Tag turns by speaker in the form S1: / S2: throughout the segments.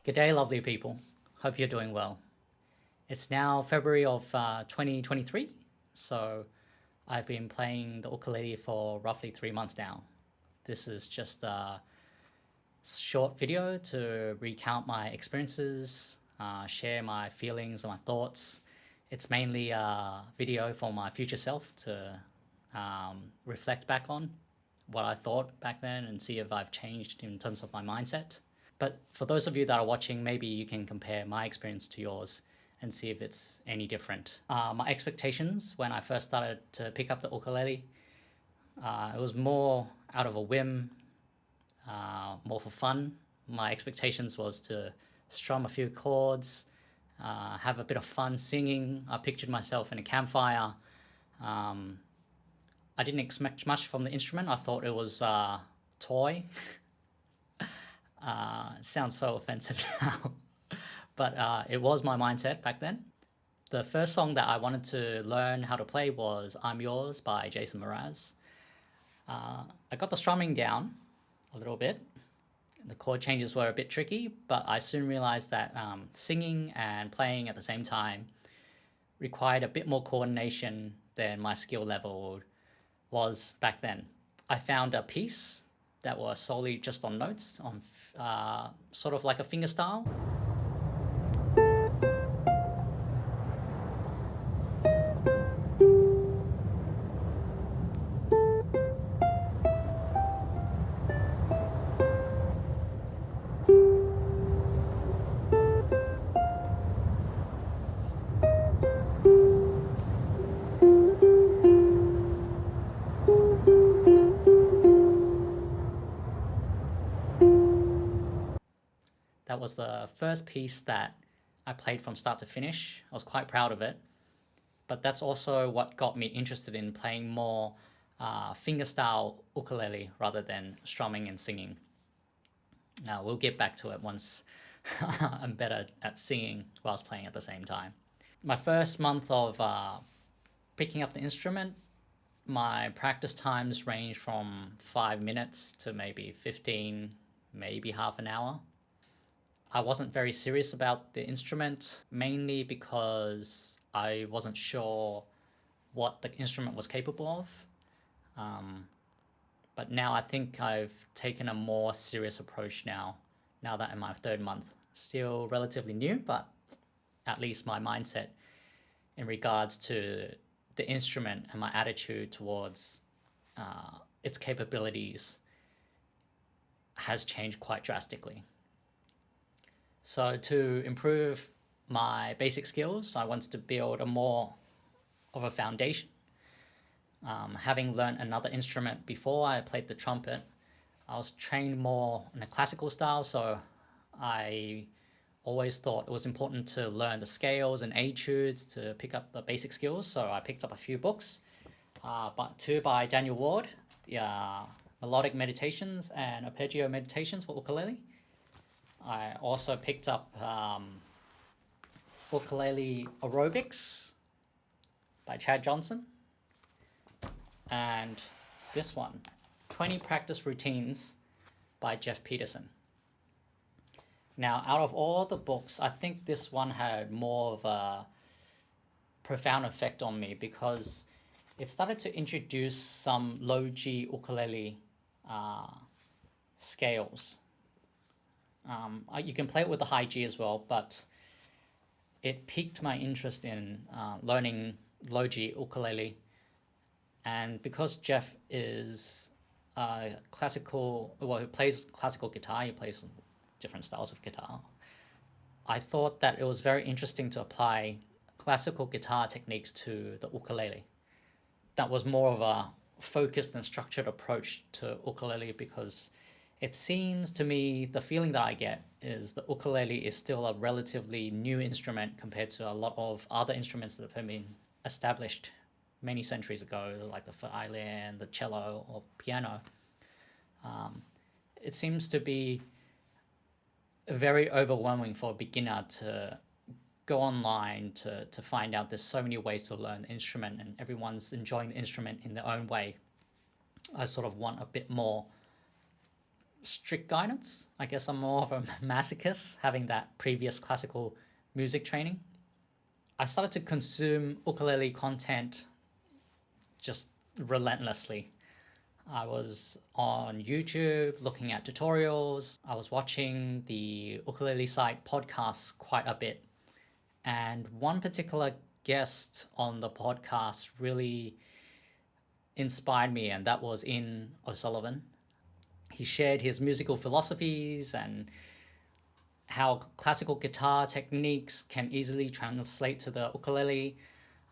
S1: G'day, lovely people. Hope you're doing well. It's now February of 2023, so I've been playing the ukulele for roughly 3 months now. This is just a short video to recount my experiences, share my feelings and my thoughts. It's mainly a video for my future self to reflect back on what I thought back then and see if I've changed in terms of my mindset. But for those of you that are watching, maybe you can compare my experience to yours and see if it's any different. My expectations when I first started to pick up the ukulele, it was more out of a whim, more for fun. My expectations was to strum a few chords, have a bit of fun singing. I pictured myself in a campfire. I didn't expect much from the instrument. I thought it was a toy. It sounds so offensive now, but it was my mindset back then. The first song that I wanted to learn how to play was I'm Yours by Jason Mraz. I got the strumming down a little bit. The chord changes were a bit tricky, but I soon realized that singing and playing at the same time required a bit more coordination than my skill level was back then. I found a piece that was solely just on notes, on sort of like a fingerstyle. That was the first piece that I played from start to finish. I was quite proud of it. But that's also what got me interested in playing more fingerstyle ukulele rather than strumming and singing. We'll get back to it once I'm better at singing whilst playing at the same time. My first month of picking up the instrument, my practice times range from 5 minutes to maybe 15, maybe half an hour. I wasn't very serious about the instrument, mainly because I wasn't sure what the instrument was capable of. But now I think I've taken a more serious approach now that I'm in my third month. Still relatively new, but at least my mindset in regards to the instrument and my attitude towards its capabilities has changed quite drastically. So to improve my basic skills, I wanted to build a more of a foundation. Having learned another instrument before I played the trumpet, I was trained more in a classical style, so I always thought it was important to learn the scales and etudes to pick up the basic skills. So I picked up a few books, but two by Daniel Ward, the Melodic Meditations and Arpeggio Meditations for ukulele. I also picked up Ukulele Aerobics by Chad Johnson. And this one, 20 Practice Routines by Jeff Peterson. Now, out of all the books, I think this one had more of a profound effect on me because it started to introduce some low G ukulele scales. You can play it with the high G as well, but it piqued my interest in learning low G ukulele. And because Jeff is he plays classical guitar, he plays different styles of guitar, I thought that it was very interesting to apply classical guitar techniques to the ukulele. That was more of a focused and structured approach to ukulele because it seems to me, the feeling that I get is the ukulele is still a relatively new instrument compared to a lot of other instruments that have been established many centuries ago, like the violin, the cello, or piano. It seems to be very overwhelming for a beginner to go online to find out there's so many ways to learn the instrument and everyone's enjoying the instrument in their own way. I sort of want a bit more strict guidance. I guess I'm more of a masochist, having that previous classical music training. I started to consume ukulele content just relentlessly. I was on YouTube looking at tutorials. I was watching the ukulele site podcasts quite a bit. And one particular guest on the podcast really inspired me, and that was Ian O'Sullivan. He shared his musical philosophies and how classical guitar techniques can easily translate to the ukulele.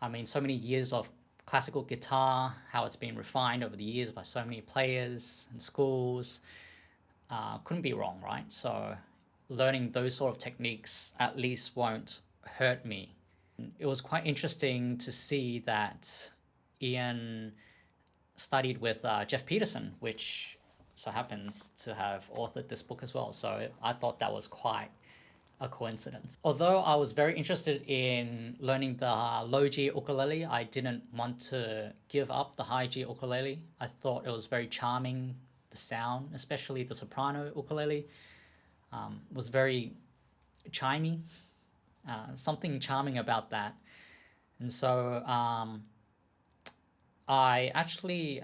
S1: I mean, so many years of classical guitar, how it's been refined over the years by so many players and schools. Couldn't be wrong, right? So learning those sort of techniques at least won't hurt me. It was quite interesting to see that Ian studied with Jeff Peterson, which so happens to have authored this book as well. So I thought that was quite a coincidence. Although I was very interested in learning the low G ukulele, I didn't want to give up the high G ukulele. I thought it was very charming, the sound, especially the soprano ukulele, was very chimey, something charming about that. And so I actually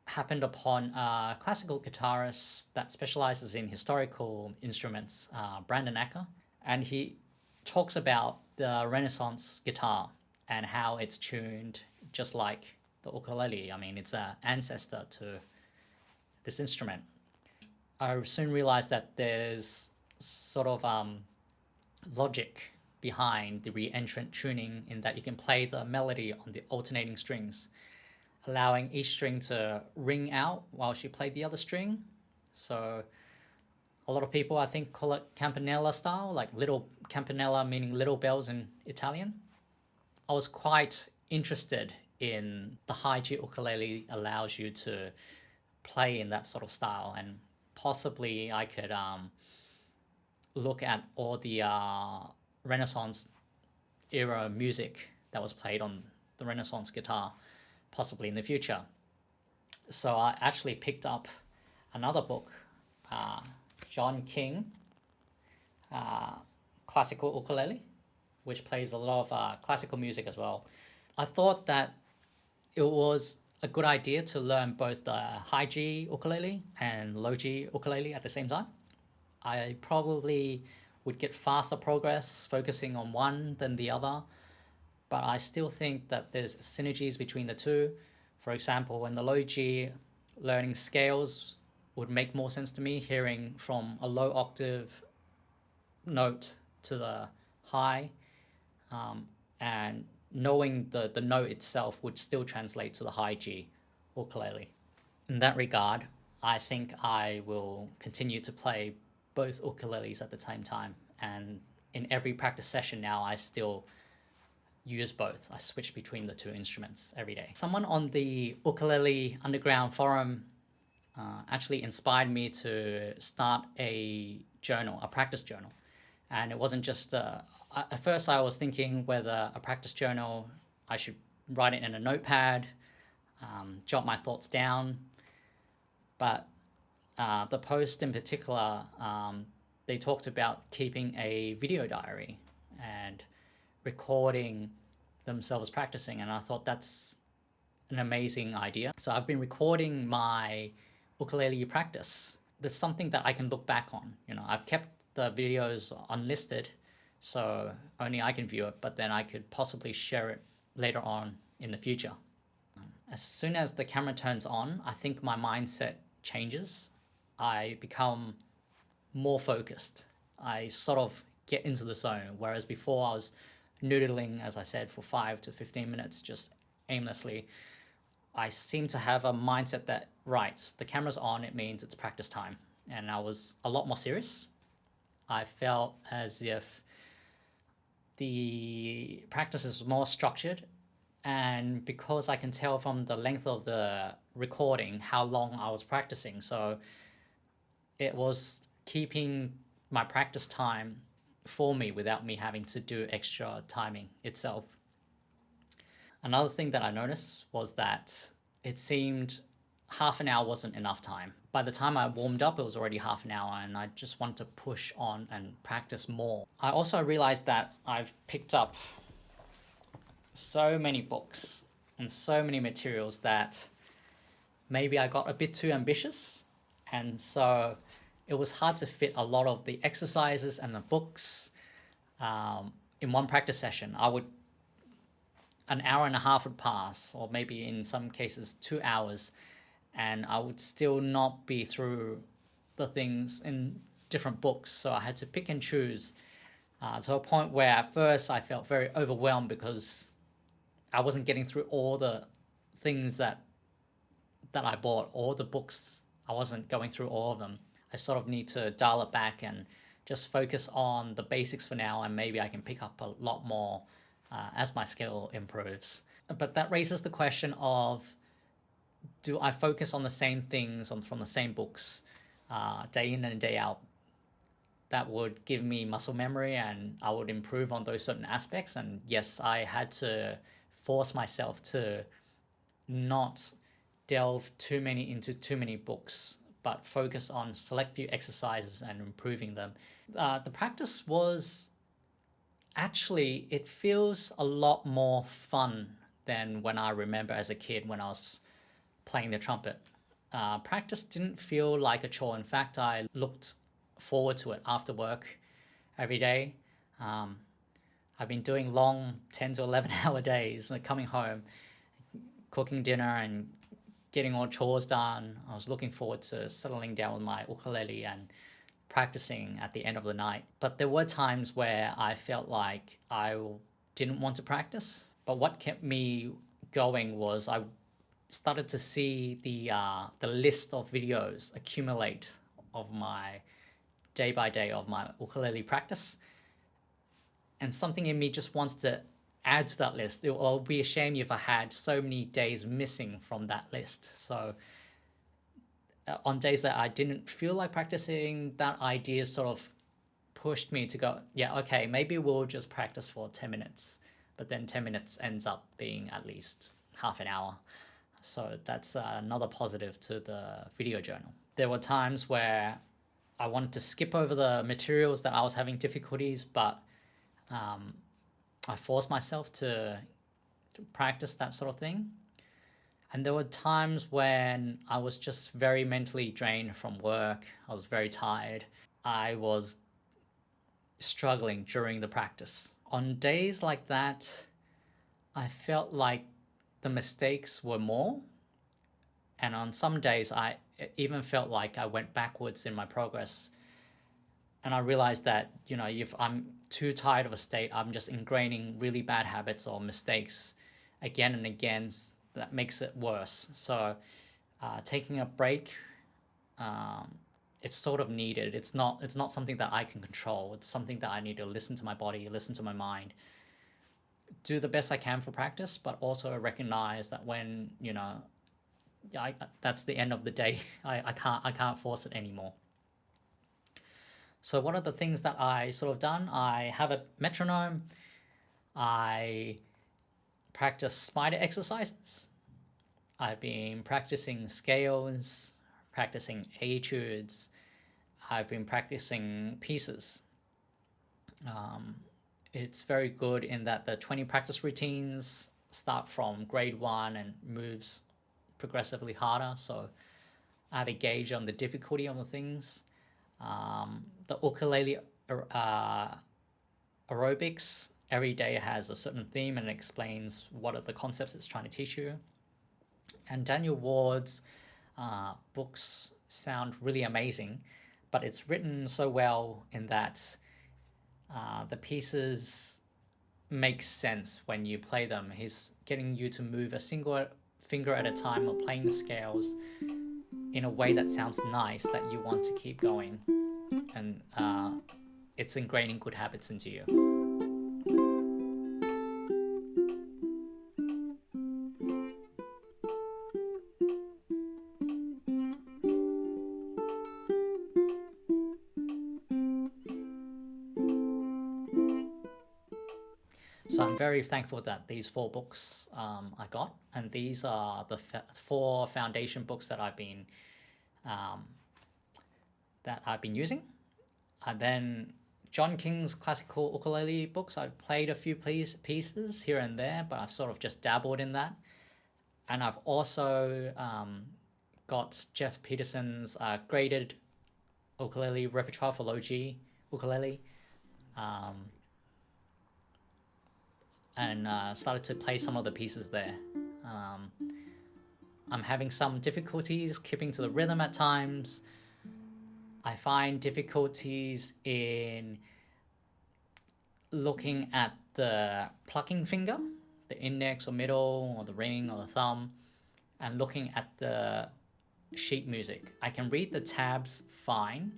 S1: happened upon a classical guitarist that specializes in historical instruments, Brandon Acker, and he talks about the Renaissance guitar and how it's tuned just like the ukulele. I mean, it's an ancestor to this instrument. I soon realized that there's sort of logic behind the re-entrant tuning in that you can play the melody on the alternating strings, allowing each string to ring out while she played the other string. So a lot of people, I think, call it campanella style, like little campanella meaning little bells in Italian. I was quite interested in the high G ukulele allows you to play in that sort of style, and possibly I could look at all the Renaissance era music that was played on the Renaissance guitar, possibly in the future. So I actually picked up another book, John King, Classical Ukulele, which plays a lot of classical music as well. I thought that it was a good idea to learn both the high G ukulele and low G ukulele at the same time. I probably would get faster progress focusing on one than the other, but I still think that there's synergies between the two. For example, when the low G, learning scales would make more sense to me, hearing from a low octave note to the high, and knowing the note itself would still translate to the high G ukulele. In that regard, I think I will continue to play both ukuleles at the same time, and in every practice session now I still use both. I switch between the two instruments every day. Someone on the Ukulele Underground forum actually inspired me to start a journal, a practice journal. And it wasn't just, at first I was thinking whether a practice journal, I should write it in a notepad, jot my thoughts down. But the post in particular, they talked about keeping a video diary and recording themselves practicing, and I thought that's an amazing idea. So I've been recording my ukulele practice. There's something that I can look back on. You know, I've kept the videos unlisted, so only I can view it, but then I could possibly share it later on in the future. As soon as the camera turns on, I think my mindset changes. I become more focused. I sort of get into the zone, whereas before I was noodling, as I said, for 5 to 15 minutes, just aimlessly. I seem to have a mindset that, right, the camera's on, it means it's practice time. And I was a lot more serious. I felt as if the practice is more structured, and because I can tell from the length of the recording how long I was practicing, so it was keeping my practice time for me without me having to do extra timing itself. Another thing that I noticed was that it seemed half an hour wasn't enough time, by the time I warmed up, it was already half an hour, and I just want to push on and practice more. I also realized that I've picked up so many books and so many materials that maybe I got a bit too ambitious. And so it was hard to fit a lot of the exercises and the books in one practice session. An hour and a half would pass, or maybe in some cases 2 hours, and I would still not be through the things in different books. So I had to pick and choose to a point where at first I felt very overwhelmed because I wasn't getting through all the things that I bought, all the books. I wasn't going through all of them. I sort of need to dial it back and just focus on the basics for now, and maybe I can pick up a lot more as my skill improves. But that raises the question of, do I focus on the same things from the same books day in and day out? That would give me muscle memory and I would improve on those certain aspects. And yes, I had to force myself to not delve into too many books, but focus on select few exercises and improving them. The practice was actually, it feels a lot more fun than when I remember as a kid when I was playing the trumpet. Practice didn't feel like a chore. In fact, I looked forward to it after work every day. I've been doing long 10 to 11 hour days, like coming home, cooking dinner and getting all chores done. I was looking forward to settling down with my ukulele and practicing at the end of the night. But there were times where I felt like I didn't want to practice. But what kept me going was I started to see the list of videos accumulate of my day by day of my ukulele practice. And something in me just wants to add to that list. It will be a shame if I had so many days missing from that list. So on days that I didn't feel like practicing, that idea sort of pushed me to go, yeah, okay, maybe we'll just practice for 10 minutes. But then 10 minutes ends up being at least half an hour. So that's another positive to the video journal. There were times where I wanted to skip over the materials that I was having difficulties, but I forced myself to practice that sort of thing. And there were times when I was just very mentally drained from work. I was very tired. I was struggling during the practice. On days like that, I felt like the mistakes were more. And on some days, I even felt like I went backwards in my progress. And I realized that, if I'm too tired of a state, I'm just ingraining really bad habits or mistakes again and again. That makes it worse. So taking a break, it's sort of needed. It's not something that I can control. It's something that I need to listen to my body, listen to my mind, do the best I can for practice, but also recognize that when, that's the end of the day. I can't force it anymore. So what are the things that I sort of done? I have a metronome. I practice spider exercises. I've been practicing scales, practicing etudes. I've been practicing pieces. It's very good in that the 20 practice routines start from grade 1 and moves progressively harder. So I have a gauge on the difficulty on the things. The ukulele aerobics, every day has a certain theme and explains what are the concepts it's trying to teach you. And Daniel Ward's books sound really amazing, but it's written so well in that the pieces make sense when you play them. He's getting you to move a single finger at a time or playing the scales in a way that sounds nice, that you want to keep going. And it's ingraining good habits into you. So I'm very thankful that these 4 books I got, and these are the 4 foundation books that I've been that I've been using. And then John King's classical ukulele books, I've played a few pieces here and there, but I've sort of just dabbled in that. And I've also got Jeff Peterson's graded ukulele repertoire for low G ukulele, and started to play some of the pieces there. I'm having some difficulties keeping to the rhythm at times. I find difficulties in looking at the plucking finger, the index or middle or the ring or the thumb, and looking at the sheet music. I can read the tabs fine,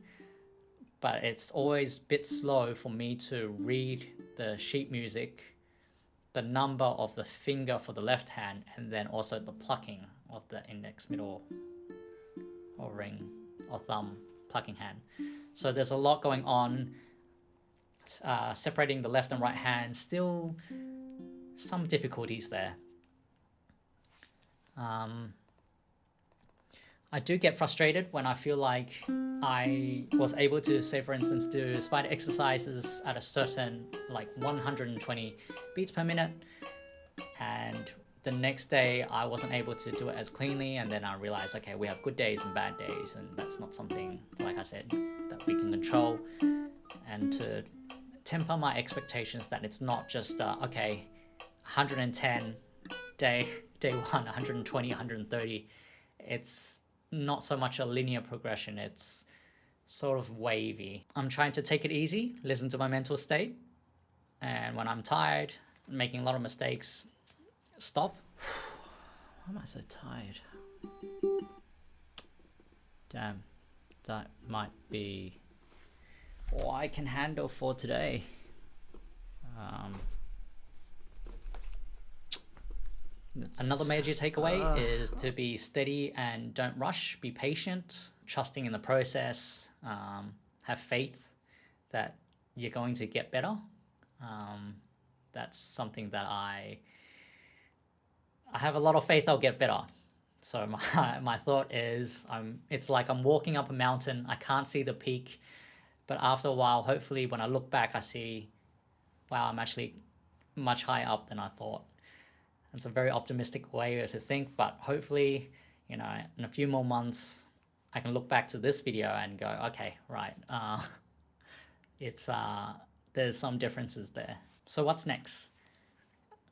S1: but it's always a bit slow for me to read the sheet music, the number of the finger for the left hand, and then also the plucking of the index, middle, or ring, or thumb plucking hand. So there's a lot going on, separating the left and right hand, still some difficulties there. I do get frustrated when I feel like I was able to, say for instance, do spider exercises at a certain, like 120 beats per minute, and the next day I wasn't able to do it as cleanly, and then I realized, okay, we have good days and bad days, and that's not something, like I said, that we can control. And to temper my expectations that it's not just, okay, 110 day 1, 120, 130. It's not so much a linear progression, it's sort of wavy. I'm trying to take it easy, listen to my mental state, and when I'm tired, making a lot of mistakes, stop. Why am I so tired? Damn, that might be all I can handle for today. Another major takeaway is to be steady and don't rush. Be patient, trusting in the process. Have faith that you're going to get better. That's something that I have a lot of faith I'll get better. So my thought is, it's like I'm walking up a mountain. I can't see the peak, but after a while, hopefully when I look back, I see, wow, I'm actually much higher up than I thought. It's a very optimistic way to think, but hopefully, in a few more months, I can look back to this video and go, okay, right, there's some differences there. So what's next?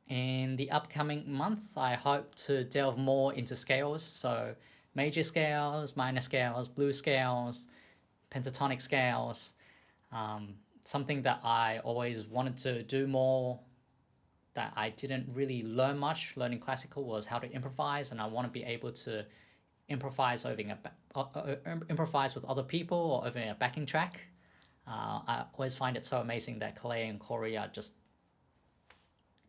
S1: In the upcoming month, I hope to delve more into scales. So major scales, minor scales, blues scales, pentatonic scales. Something that I always wanted to do more, that I didn't really learn much learning classical, was how to improvise, and I want to be able to improvise improvise with other people or over a backing track. I always find it so amazing that Kalei and Corey are just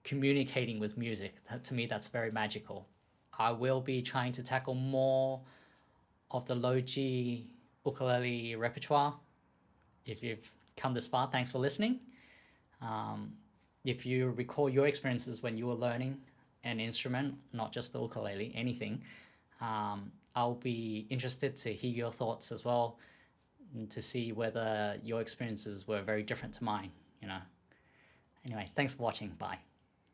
S1: communicating with music. To me, that's very magical. I will be trying to tackle more of the low G ukulele repertoire. If you've come this far, thanks for listening. If you recall your experiences when you were learning an instrument, not just the ukulele, anything, I'll be interested to hear your thoughts as well, and to see whether your experiences were very different to mine, Anyway, thanks for watching. Bye.